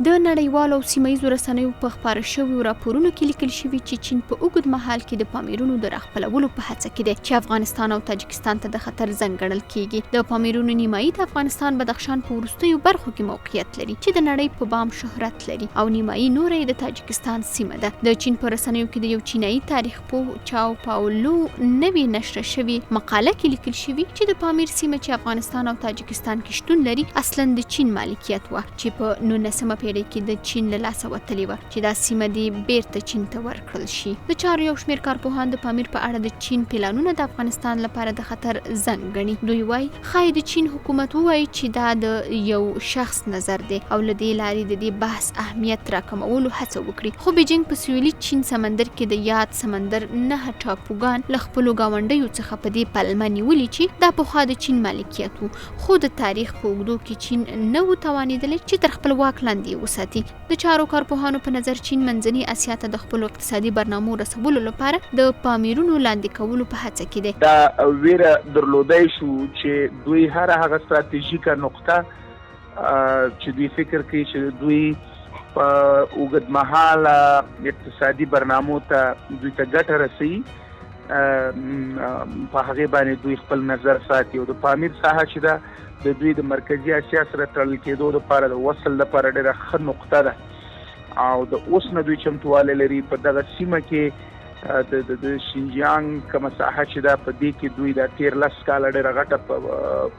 د نړیوالو او سیمهییزو رسنیو په خپاره شویو راپورونو کې لیکل شوي چې چین په اوږد مهال کې د پامیرونو د راخپلولو په هڅه کې دی چې افغانستان او تاجکستان ته د خطر زنګ ګڼل کیږي. د پامیرونو نیمایي د افغانستان بدخشان په وروستیو برخو کې موقعیت لري چې د نړۍ په بام شهرت لري او نیمایي نوره د تاجکستان سیمه ده. د چین په رسنیو کې د یو چینایي تاریخ پوه چاو پاولو نوې نشر شوي مقاله کې لیکل شوي چې د پامیر سیمه چې افغانستان او تاجکستان کې شتون لري اصلا د چین مالکیت و چې په 19مه پیړۍ کې د چین له لاسه وتلې وه چې دا سیمه دې بیرته چین ته ورکړل شي. د چارو یو شمېر کارپوهان د پامیر په اړه د چین پلانونه د افغانستان لپاره د خطر زنګ ګڼي. دوی وایي ښایي د چین حکومت ووایي چې دا د یو شخص نظر دی او له دې لارې د دې بحث اهمیت راکمولو هڅه وکړي. خو بیجینګ په سویلي چین سمندر کې د یاد سمندر 9 ټاپوګان له خپلو ګاونډیو څخه په دې پلمه نیولي چې دا پخوا د چین مالکیت و، خو د تاریخ په اوږدو کې چین نه و توانېدلی چې تر خپل واک لاندې وساتي. د چارو کارپوهانو په نظر چین منځني اسیا ته د خپلو اقتصادي برنامو رسولو لپاره د پامیرونو لاندې کولو په هڅه کې دی. دا ویره درلودای شو چې دوی هر هغه ستراتیژیکه نقطه چې دوی فکر کوي چې دوی په اوږد مهال اقتصادي برنامو ته دوی ته ګټه رسوي په هغې باندې دوی خپل نظر ساتي. او د پامیر ساحه چې ده د دوی د مرکزي اسیا سره تړل کېدو لپاره د وصل لپاره ډېره ښه نقطه ده او د اوس نه دوی چمتووالی لري په دغه سیمه کې د شینجیانګ کومه ساحه چې ده په دې کې دوی د 13 کاله ډېره غټه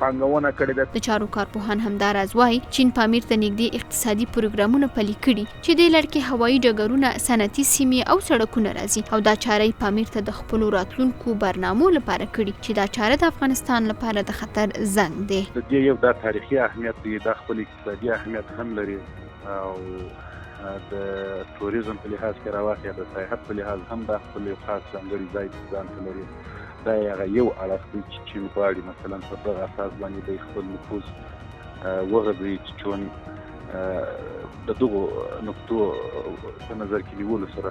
پانګونه کړې ده. د چارو کارپوهان همدا راز وایي چین پامیر ته نږدې اقتصادي پروګرامونه پلي کړي چې دې لړ کې هوایي ډګرونه، صنعتي سیمې او سړکونه راځي او دا چاره یې پامیر ته د خپلو راتلونکو برنامو لپاره کړي چې دا چاره د افغانستان لپاره د خطر زنګ دی. د دې یو دا تاریخي اهمیت دی، دا خپل اقتصادي اهمیت هم لري او د توریزم په لحاظ کې راواخیا د سیاحت په لحاظ هم دا خپل یو خاص ځانګړی ځای ځان ته لري. دا هغه یو اړخ دی چې چین غواړي مثلا په دغه اساس باندې د خپل نفوذ وغځوي چې چون د دغو نقطو په نظر کې نیولو سره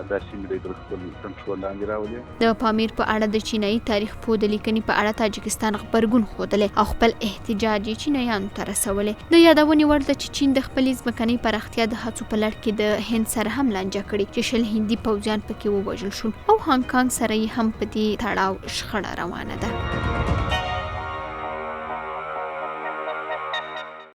دا سیمې د خپل کنټرول لاندې راولي. د پامیر په اړه د چینایي تاریخ پوه د لیکنې په اړه تاجکستان غبرګون ښودلی او خپل احتجاج یې چینایانو ته رسولی. د یادونې وړ ده چې چین د خپلې ځمکنۍ پراختیا د هڅو په لړ کې د هند سره هم لانجه کړې چې 20 هندي پوځیان پکې ووژل شول او هانګ کانګ سره یې هم په دې تړاو شخړه روانه ده.